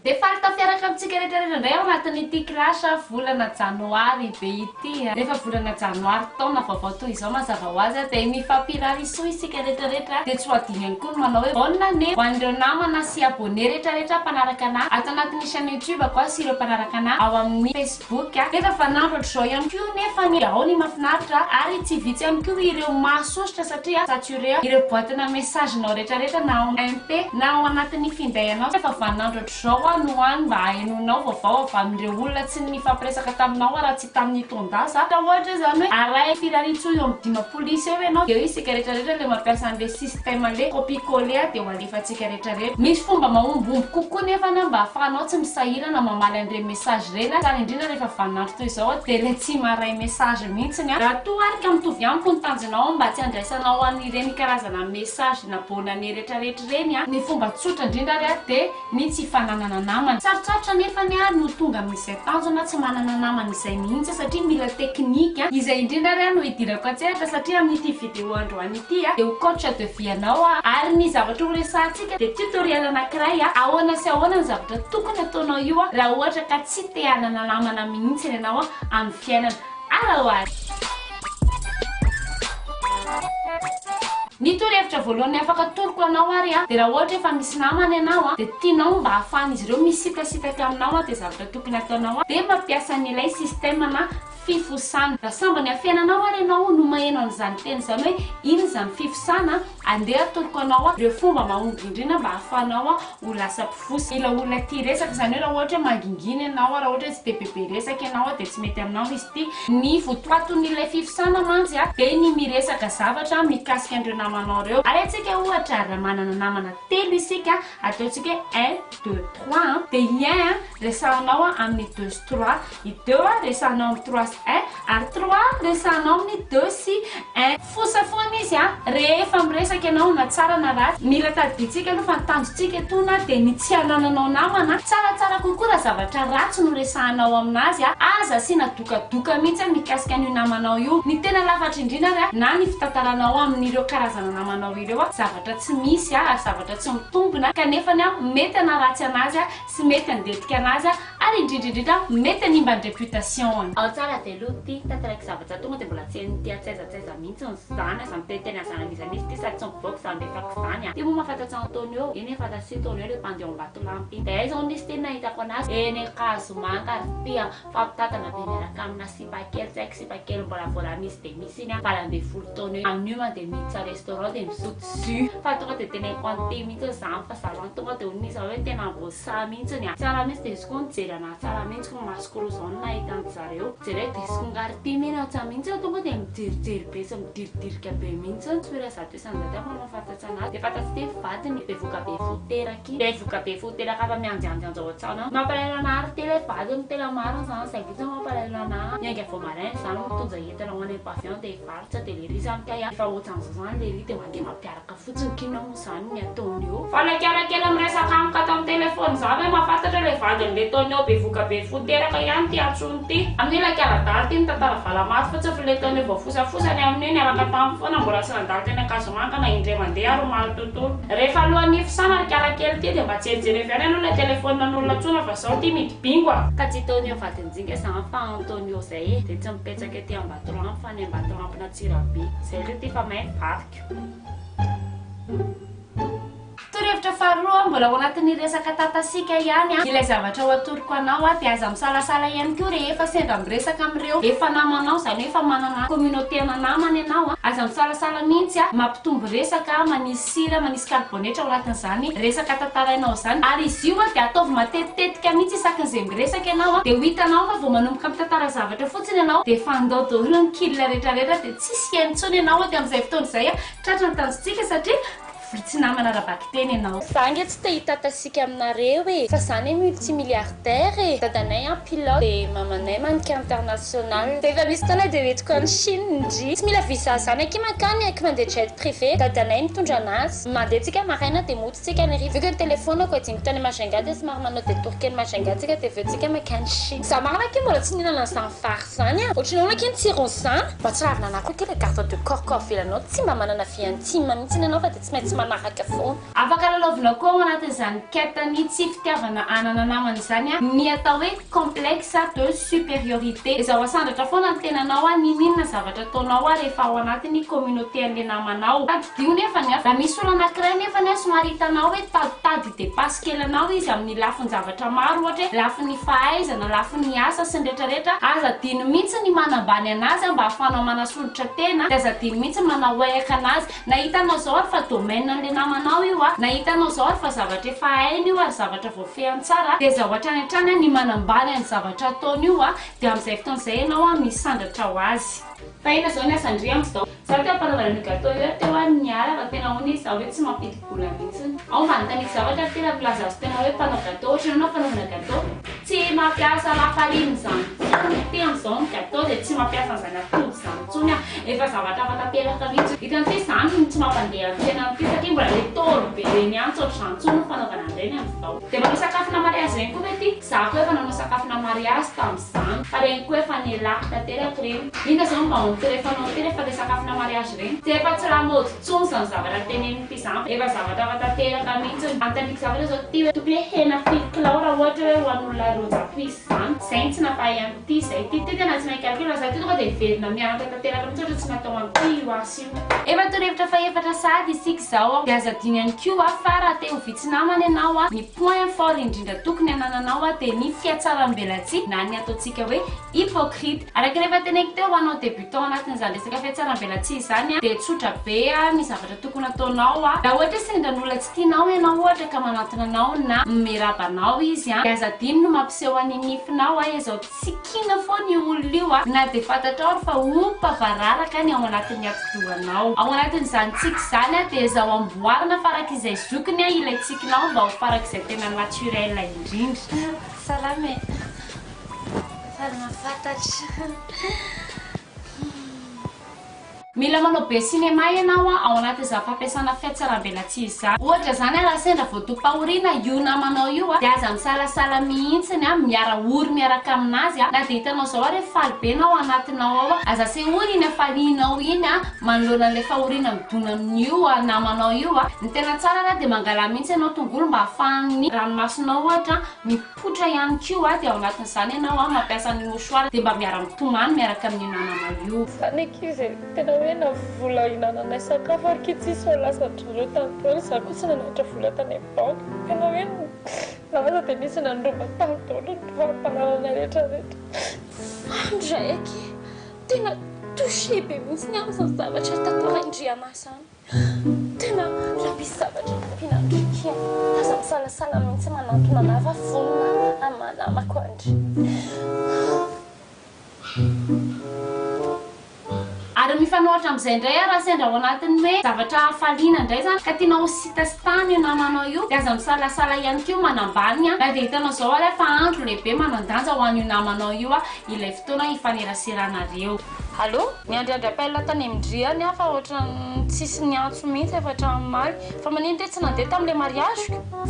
De faty fiaraka amintsika rehetrarehetra ndray ao anatin'ity klasa volana janoary be ity. Rehefa volana janoary taona vaovao toy izao mazava ho azy dia mifampirary soa isika rehetrarehetra dia tsy ho adino ihany koa ny manao hoe bonne année ho an'ireo namana sy abonné rehetrarehetra mpanaraka anahy ato anatin'ny chaîne YouTube koa sy ireo mpanaraka anahy ao amin'ny Facebook. Efa fanandro ohatr'izao ihany koa nefa ny ao ny mahafinaritra ary tsy vitsy ihany koa ireo mahasositra satria saturé ireo boîte-na message-nao rehetrarehetra na ao MP na ao anatin'ny finday anao. Efa fanandro ohatr'izao no any mba hainonao vaovao avy amin'ireo olona tsy nifampiresaka taminao raha tsy tamin'ny tondaza. Ohatra zany hoe aray firaritsoa eo amin'ny dimapolisy eo ianao dia isika rehetrarehetra le mampiasa an'le système le copie-coller dia ho alefantsika rehetrarehetra. Misy fomba mahombomby kokoa nefa mba ahafahanao tsy misahirana mamaly an'ireny message reny tsara indrindra rehefa vanandro toy izao dia le tsy maray message mihitsiny. Raha toa arika mitovy amiko ny tanjonao mba tsy andraisanao an'ireny karazana message na bonne année rehetrarehetra reny ny fomba tsotra indrindra dia ny tsy fananana namana. Sarotsarotra nefa ny ary no tonga amin'izay tanjona tsy manana namana izay mihitsy satria mila teknika izay indrindra ry no hidirako atsehatra satria amin'ity vidéo androany ity dia ho coach de vie anao ary ny zavatra ho resahantsika dia tutoriel anankiray ahoana sy ahoana ny zavatra tokony ataonao io raha ohatra ka tsy te hanana namana mihitsy ianao amin'ny fiainana. Alaoary ny torohevitra voalohany afaka toroko anao ary dia raha ohatra efa misy namana ianao dia tianao mba ahafahan'izy ireo misitasitaka aminao dia zavatra tokony ataonao dia mampiasa n'ilay système na fifosana. Raha samba ny afiainanao ary ianao no maheno an'izany teny izany hoe ino zany fifosana andeha atoroko anao ireo fomba mahomby indrindra mba ahafahanao ho lasa mpifosy ila olona tia resaka. Izany hoe raha ohatra mangingina ianao raha ohatra tsy dia bebe resaka ianao dia tsy mety aminao izy ity. Ny votoaton'ilay fifosana mantsy dia ny miresaka zavatra mikasika an'ireo namanao ireo. Ary antsika ohatra raha manana namana telo isika ataontsika 1 2 3 dia 1 resahanao amin'ny 2 sy 3, i 2 resahanao amin'ny 3 sy 1 ary 3 resahanao amin'ny 2 sy 1. Fosafoana izy rehefa miresaka ianao na tsara na ratsy mila tadiditsika aloha fa nitanjontsika etona dia ny tsy hanananao namana tsaratsara kokoa raha zavatra ratsy no resahanao aminazy aza sy nadokadoka mihitsy mikasika an'io namanao io. Ny tena lafatra indrindra na ny fitantaranao amin'ireo karazana namanao ireo zavatra tsy misy zavatra tsy mitombina kanefa mety anaratsy anazy sy mety andetika anazy ary indrindrindrindra mety animba ny réputation. Ao tsara dia aloha ty tantaraiky zavatra tonga dia mbola tsy hain'ity atsaizatsaiza mihitsy nyzany izany teteny azanan'izany izy ty sady tsy mivoaka izany refako izany dia moa mahafantatsy Antonio eny efantatsy Antonio le mpandeha ambato lampy dia izao nisy teny nahitako anazy eny Kasomanga ary ty fampitatana be miaraka amina sipakely tsy haiko sipakely mbola vola misy dia misy iny valambe folo taona eo amin'io mandeha miditra restaurant dia misotro jus fa tonga dia teneniko an'ity mihitsy izany fa salon tonga dia onisy hoe tena mbosa mihitsy ny tsara mihitsy dia izy koa nijery anahy tsara mihitsy koa masikoro izao no nahita an'zareo jereo dia izy koa ngary ty mihitsy ao tsara mihitsy tonga dia mijerijery be sy midiridirika be mihitsy tsoera zato isan'izay fa mahafantatsy anazy dia fantatsy ty vadiny bevoka be foteraky bevoka be foteraka afa mianjanjanja ao an-tsana mampalahelo ary tena vadiny tena maro izany zay vitsy mampalahelo anahy mianga vao maraina izany mitonja entana ho any pavion dia varotra dia lery izany ka efa ohatran'izao zany lery dia mandeha mampiaraka fotsiny kina moa izany ny ataony eo fa lakarakely miresaka amiko ato amin'ny telefony izany hoe mahafantatra le vadiny le taony eo bevoka be foteraka ihany ty antsony ty amin'ny lakaradary ty ny tantara valamafy fa tsy fa le taony eo vafosafosany amin'io niaraka tamin'ny foana mbola sy nandalo tena Kasomanga na indray mandeha ary omaly tontolo rehefa alohan'ny fosana lakarakely ty dia mba tsy ejerefa ihany ianao le telefony n'olona tsona fa zao ty midibingo ka tsy taony eo vadinjinga izany fa Antonio zay dia tsy mipetsaka ety Ambatolampy fa ny Ambatolampy na Tsirabe zay le ty fa mahay park. Torohevitra faharoa mbola ao anatin'ny resaka tatasika ihany ilay zavatra ho atoroko anao dia aza misalasala ihany koa rehefa sendra miresaka amin'ireo efa namanao izany hoe efa manana communauté ana namana ianao aza misalasala mihitsy mampitombo resaka manisy sira manisy karbonetra ao anatin'izany resaka tantarainao izany ary izy io dia ataovy matetitetika mihitsy isakan'izay miresaka ianao dia ho hitanao fa vao manomboka mitantara zavatra fotsiny ianao dia fandao daholo ny kila rehetrarehetra dia tsisy henontsony ianao dia amin'izay fotoana izay tratra ny tanjontsika satria tsy namana rabaky teny ianao zange tsy te hitantasika aminareo fa zany multimilliardaire dadanay pilote dia mamanay mannequin international dia efa misy taona dia hoentiko any Chine ndry tsy mila visa zany aky makany aiky mandeha jet privé dadanay mitondra anazy mandeha tsika maraina dia mototsika ny rivo vu que telefonako adingo tany Majunga dia somary manao dia torkeny Majunga tsika dia veotsika makany Chine za marina aky mbola tsy nihinana an'izany vary zany ohatrany ona aky ny tsiron izany mba tsy ravina anako aky le garde de corps ilanao tsy mba manana vie intime mihitsy ianao fa dia tsy maintsy manaraka foana afaka lalaovina koa ao anatin'izany ketany tsy fitiavana anana namana izany a ny atao hoe complexe de supériorité izao asandratra foana ny tenanao a ninona zavatra ataonao a rehefa ao anatin'ny communauté an'le namanao tadio nefa ny raha misy olo anankiray nefa ny somary hitanao hoe taditady de pasikelanao izy amin'ny lafiny zavatra maro ohatra hoe lafiny fahaizana lafiny asa sy ny rehetrarehetra aza diny mihitsy ny manambany anazy mba ahafanao manasolotra tena de aza diny mihitsy manao oeka anazy na hitanao zao ary fa domaine an'le namanao io a na hitanao zao ary fa zavatra efa hainy io ary zavatra voafehany tsara de za ohatrany hatrany ny manambany any zavatra ataony io a de amin'izay fotoan'izay ianao a misy sandratra ho azy fa ina zao ny asandria am'izao za teo ampanaovana gâteau io teo a niara fa tena hony za hoe tsy mampidi-bola mihitsy ao mba nitaniky zavatra tena milaza azy tena hoe mpanao gâteau ohatra nanao fanaovana gâteau tsy mampiasa lafariny zany ty am'izao ny gâteau de tsy mampiasa an'izany atody zany tsony a efa zavatra afatapelaka mihitsy hitan'ity zany tsy mampandeha ny tena n'ity satria mbola le tôlo be reny any tsotra zany tsony fanaovana an'ireny am'izao de manao sakafona mariazy reny koa mety za koa efa nanao sakafona mariazy tam'izany fa reny koa efa nialaka tanteraka reny ina zao mba onterefanao ty rehefa le sakafona mariage reny tsy efa tsy raha mody tsony zany zavatra tenen'ity zany efa zavatra afatanteraka mihitsy antaniky zavatra zao ty hoe tokony hoe hena filklao raha ohatra hoe ho an'olona rojapisy zany zay tsy napahay am'ty zay ty tena tsy mahay calcul za ty tonga de verina miaraka tanteraka mihitsy ohatra tsy natao am'ty io asy io efa torevitra fa efatra sady isika zao de aza diny any koa fa raha te ho vitsy namana ianao a ny point fort indrindra tokony anananao a de ny fiatsaram-belatsy na ny ataontsika hoe hypocrite araky rehefa teneky teo ho anao débutant anatin'izany resaka fiatsaram-belatsy zany a de tsotra be a ny zavatra tokony ataonao a raha ohatra sendran'olona tsy tianao ianao ohatra ka manatona anao na merabanao izy a de aza diny no mampiseho any nifinao a izao tsikina fo ny olo io a na de fatatrao fa ompavararaka ny ao anatin'ny atidohanao ao anatin'izany tsiky zany a de zao amboarina farak'izay zokiny a ilay tsikinao mba ho farak'izay tena naturel indrindra salame fantatry mila manao be cinéma ianao a ao anatin'izany fampiasana fiatsaram-belatsy izany ohatra zany a raha sendra voatom-pahoriana io namanao io a de aza misalasala mihitsiny a miara-ory miaraka aminazy a na de hitanao zao a rehefa faly be nao anatinao ao a aza sehory iny afalinao iny a manoloana an'le fahoriana midona amin'io a namanao io a ny tena tsara raha de mangala mihitsy ianao tongolo mba ahafahan'ny ranomasonao ohatra mipotra ihany koa a de ao anatin'izany ianao a mampiasa ny mouchoir de mba miara-mitomany miaraka amin'ny namanao io na vola inananay sakafo ary kitsisy olasatrareo tantolo za koa tsy nanatra vola tany banky tena hoe naza de nisy nandromba tantolo ny fampananana rehetrarehetra andraiky tena touché be mihitsy ny am'izany zavatra tatao indriana zany tena la misy zavatra mpinandrikia aza misalasala mihitsy manantona nava vonina amanamako andry ary mifanohatra am'izay indray raha sendra ao anatiny hoe zavatra hafaliana indray zany ka tianao ho sitasitany io namanao io de aza misalasala ihany keo manambany a na de hitanao zao a rehefa andro lehibe manandanja ho an'io namanao io a ilay fotoana ifaneraseranareo allo miandriandry appel tany amindriany a fa ohatra tsisy niantso mihitsy efa hatranomaly fa manino te tsy nandeha tam'le mariage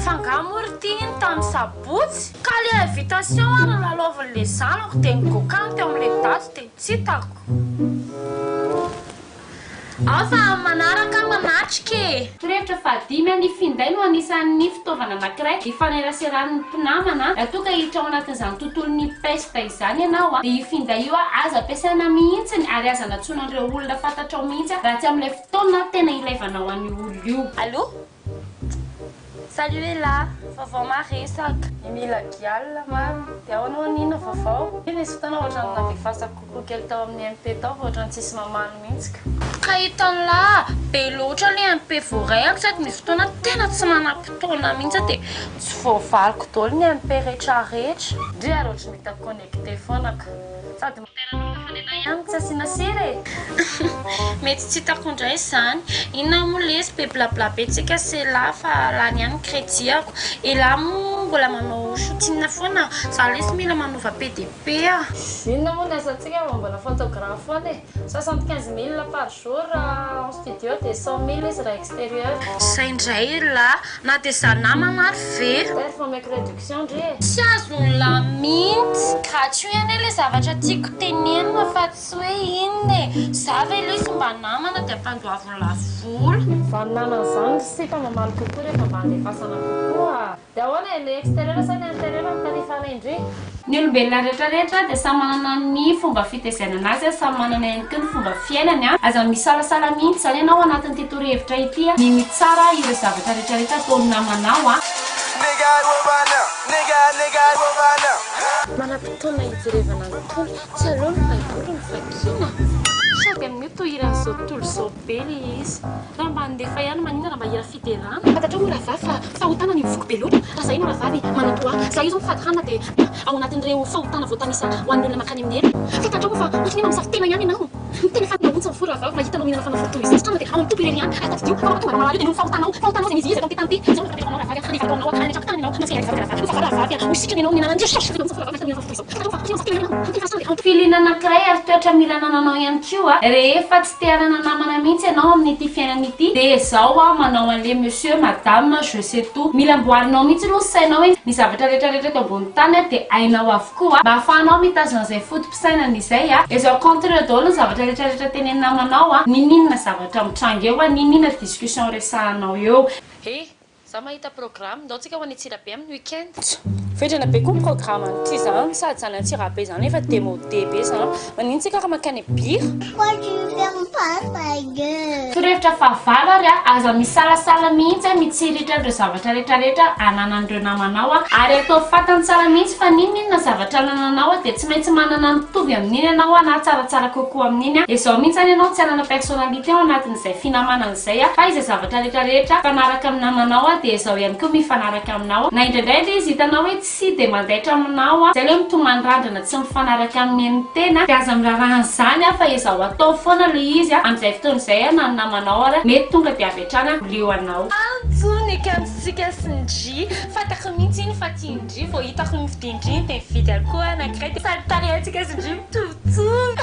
fangamory tiany tamy sabotsy ka le invitation a raha lalaovan'le zanako de nigokany teo am'le daty de tsy hitako afa manaraka manatrika torevitra fadimy a ny finday no anisan'ny fitaovana anankiray ifaneraseran'ny mpinamana raha toa ka hiditra ao anatin'izany tontolo ny pesta izany ianao a de io finday io a aza ampiasaina mihitsiny ary aza natsoina an'ireo olona fantatrao mihitsy raha tsy am'ilay fotoana tena ilaivanao an'io olo io allo salut là vavao maresaka mila gialina mamy de ahoana anina vavao nisy fotoana ohatrany navefasa kokoa kely tao amin'ny MP tao fa ohatrany tsisy mamano mihitsika ka hitan'la be loatra le MP voarayako sady misy fotoana tena tsy manam-potoana mihitsy de tsy voavaliko daholo ny MP rehetrarehetra ndre ary ohatry mita connecté foanaka sady moteran'olona fanena ihany tsy asiana sery mety tsy hitako indray zany inona moa lesy be blabla be tsika se la fa lany ihany crédit-ako e la mo mbola manao soutine foana za lesy mila manova PDP a inona moa ny asantsika mombana photographe foana e 75 000 par jour en studio de 100 000 izy raha extérieur zay indray la na de za namana ary ve fa meko réduction ndre tsy azon'la mihitsy gratuit ane le zavatra tiako tenenina fa tsy hoe inona e za ve lesy mba namana de ampandoavon'la vola vanana zany sy fa mamaly kokoa rehefa mba andefasana kokoa dia ahoana le extérieur sa ny intérieur mitarifa indri ny olombelona rehetrarehetra dia samy manana ny fomba fitaizana azy samy manana ihany koa ny fomba fiainany aza misalasala mihitsy zany ianao anatin'ity torohevitra ity ny mitsara ireo zavatra rehetrarehetra ataony namanao manam-potoana hijerevana ny toly tsy aloha ny baiboly ny vakina sady amin'ny tohirana zao tolo zao be le izy raha mba andefa ihany manina raha mba hira fiderana fatatra ho rahavavy fa fahotana ny mivoky be loatra raha zay no rahavavy manatoa za io zao mifadirana dia ao anatin'ireo fahotana voatanisa ho an'ny olona makany amin'ny heri fatatra ho fa ohatrany ianao misafi tena ihany ianao tena fatina ontsy ny fo rahavavy mahitanao mihinana fanaforotoy izy trano dia ao amin'ny tompy ireny ihany atadio fa mahatonga raha io dia no fahotanao zay mizy izy eto am'ty zao no fapetrakanao rahavavy fa nifatonao anatrakotany ianao masika rahavavy rahavavy fa rahavavy hositrany ianao mihinana ndre shosy fidontsy rahavavy tany fanaforotoy izao fatatra ho fa ohatrany misafi tena ianao tena fasana dia filina anankiray ary toetra mila nananao ihany koa rehefa tsy te hanana namana mihitsy ianao amin'ity fiainana ity dia zao manao an'le monsieur madame je sais tout mila amboarinao mihitsy aloha sainao hoe ny zavatra rehetrarehetra eto ambony tany dia ainao avokoa mba ahafahanao mitazona izay fotom-pisainana izay izao contre daholo ny zavatra rehetrarehetra teneny namanao ninina zavatra mitranga eo ninina discussion resahanao eo za mahita programme ndao tsika ho any tsirabe amin'ny weekend fetrana be koa ny programme an'ity zany sady zany antsirabe zany efa démodé be zany manino tsika ka makany bira torohevitra fahavalo ary aza misalasala mihitsy mitsiritra ireo zavatra rehetrarehetra ananan'ireo namanao ary atao fatany tsara mihitsy fa ninina zavatra nananao dia tsy maintsy manana mitovy amin'iny ianao na tsaratsara kokoa amin'iny izao mihitsy any ianao tsy hanana personnalité ao anatin'izay finamanana izay fa izay zavatra rehetrarehetra fanaraka amin'ny namanao dia izao ihany koa mifanaraka aminao na indraindray ilay izy hitanao hoe tsy dia mandaitra aminao izay hoe mitomandrandrina tsy mifanaraka amin'ny ny tena dia aza mirarahana izany fa izao atao foana le izy amin'izay fotoana izay na ny namanao ary mety tonga dia avetrana leo anao antsony akamotsika sy ndry fatako mihitsy iny fa tia ndry vao hitako mifidindriny dia mividy akoho anankiray dia saritary antsika sy ndry mitovitsovy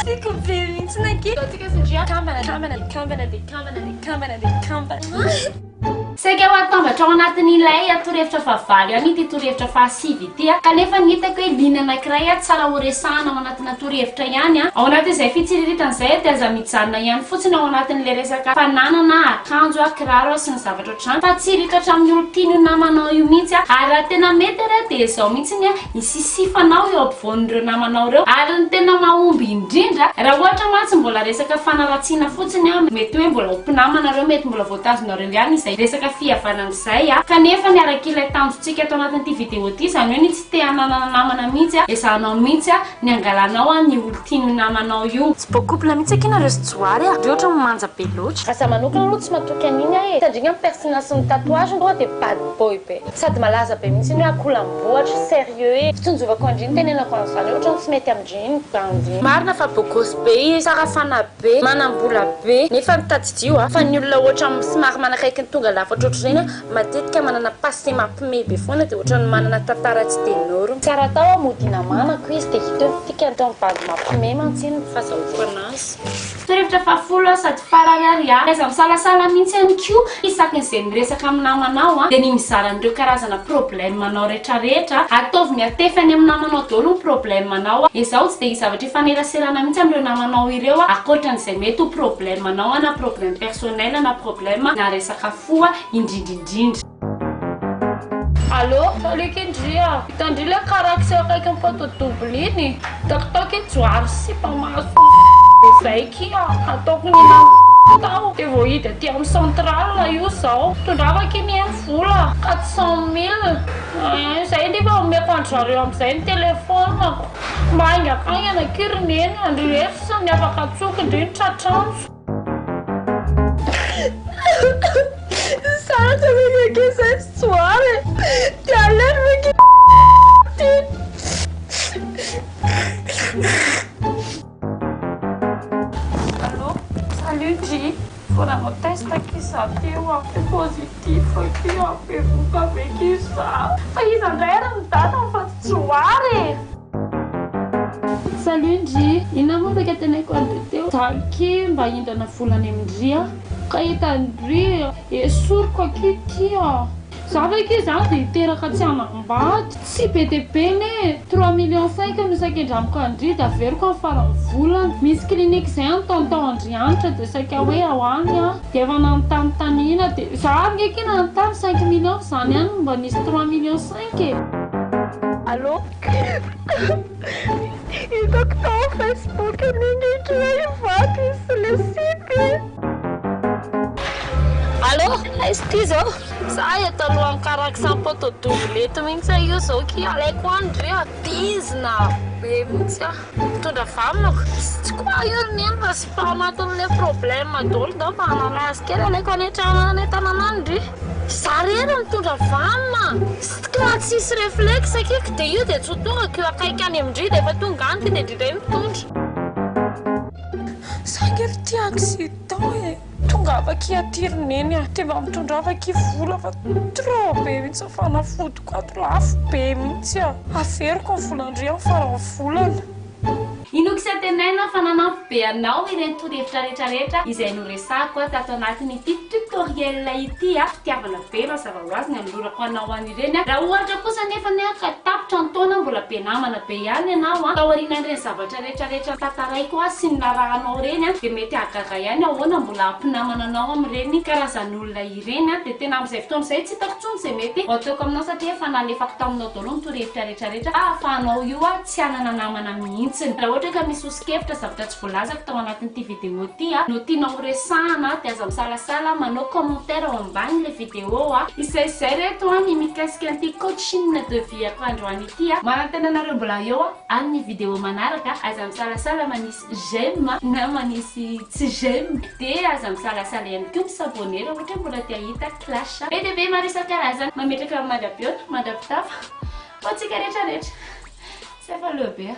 tiako be mihitsy nake tsika sy ndry kambana saika ho atambatra ao anatin'ilay torohevitra fahavalo ihany ity torohevitra fahasivy ity kanefa ny hitako hoe lina anankiray tsara ho resahana ao anatina torohevitra ihany ao anatin'izay fitsiriritran'izay dia aza mijanona ihany fotsiny ao anatin'le resaka fananana akanjo kiraro sy ny zavatra ohatrany fa tsy ritatra amin'ny olo tiany namanao io mihitsy ary raha tena mety ary dia izao mihitsiny isisifanao eo ampovoan'ireo namanao ireo ary ny tena mahomby indrindra raha ohatra mantsy mbola resaka fanaratsiana fotsiny mety hoe mbola ompinamanareo mety mbola voatazonareo ihany izay resaka fihavanan'izay kanefa ny arak'ilay tanjontsika ato anatin'ity video ity zany hoe ny tsy te hananana namana mihitsy ezahanao mihitsy ny angalanao ny olo tiany namanao io tsy bocouple mihitsy akinareo sy joary dia ohatra mimanja be loatra asa manokana aloha tsy matoky an'iny tandrigna amin'ny personnage ny tatouage ndoa dia bad boy be sady malaza be mihitsy hoe akolamboatra sérieux fitonjovako andriny tenenako an'izany ohatra ny tsy mety amindriny bandiny marina fa bogosy be izy sara fana be manambola be nefa mitadidio fa ny olona ohatra somary manakaiky ny tonga lafatra ohatr'izany matetika manana passé mampime be foana dia ohatrany manana tantara tsy tenoro tsara tao amodina manako izy dia hita tika atao mivady mampime mantsiny fahazahoko anazy torohevitra fahafolo sady farany ary aza misalasala mihitsy ihany koa isakin'izay miresaka amin'ny namanao dia ny mizaran'ireo karazana problemanao rehetrarehetra ataovy miatefany amin'ny namanao daholo ny problemanao izao tsy dia izavatra ifaneraserana mihitsy amin'ireo namanao ireo akoatran'izay mety ho problemanao na problème personnel na problème na resaka fo indrindrindrindra Allô, salut Kendria. Hitandry le karakse akaiky ny poto double iny. Takitaky joary sy mpamaso izay kia ataoko ny tao dia vao hita aty amin'ny centrale io zao tondravaka iny amin'ny vola 400 000 izay nefa omeko andrzareo amin'izay ny telefonako mba hainga akagny anakirineny andrefy sa ny afaka atsoky indriny tratranjo Sarah também aqui essa história. Te alerta que Alô? Salut, G. Foram no teste aqui, sabe? É positivo aqui, ó. Pergunta bem que está. Aí, André, não tá tão fácil. Salut, G. Inamuda que tem quando teu tá aqui, vai entrando na fulana MG. Kahitandry esoriko akeky zavaka izy dia hiteraka tsy anam-bady tsy be dia be ne 3 millions 5 no isan-kendramiko andry dia averiko amin'ny farany volana misy klinika izay anytaotao Andrianitra dia saika hoe ao any dia efa nanontaniana dia za ngeky nanontany 5 millions zany ihany mba nisy 3 millions 5 e. Allô? Hitako tao Facebook ninindry hoe hivaky sy le sipy. Allô? Aiza ty zao? Za eto alohan'ny karaksan poto doublety mihitsy io zao ki alaiko andry atizina be mihitsy mitondra vamonako tsy koa io neny fa sy pa anatin'le problème dolo dao mba hanalazy kely alaiko anetananandry za rena mitondra vamona raha tsisy réflexe akeko dia io dia tsy tonga ko akaiky any amindry dia efa tonga any dia dridray mitondra sangery ty accident e tonga avaky atironeny dia mba mitondra avaky vola fa trop be mihitsy fanafodiko ato lafo be mihitsy averiko ny volandry amin'ny farany volana Inoko sy atenaina fa nanampy be anao ireny torohevitra rehetrarehetra izay noresako tato anatin'ity tutoriel ity fitiavana be mazava ho azy ny hanolorako anao an'ireny raha ohatra kosa nefa ny tapitra ny taona mbola be namana be ihany ianao taorianan'ireny zavatra rehetrarehetra tantaraiko sy ny narahanao reny dia mety agaga ihany ahoana mbola ampinamana anao amin'ireny karazan'olona ireny dia tena amin'izay fotoana izay tsy hitako intsony izay mety ataoko aminao satria efa nalefako taminao daholo ny torohevitra rehetrarehetra ahafahanao io tsy hanana namana mihitsiny raha ohatra ka misy osikevitra zavatra tsy voalazako tao anatin'ity vidéo ity no tianao resahana dia aza misalasala manao commentaire ao ambany le vidéo isaizay reto ny mikasika an'ity coaching de vie ako androany ity manantena anareo mbola eo amin'ny vidéo manaraka aza misalasala manisy j'aime na manisy tsy j'aime dia aza misalasala ihany koa misabonera ohatra mbola tia hita clash be dia be maro isan-karazany mametraka mandrapiona mandrapitafa ho antsika rehetrarehetra sy efa lehibe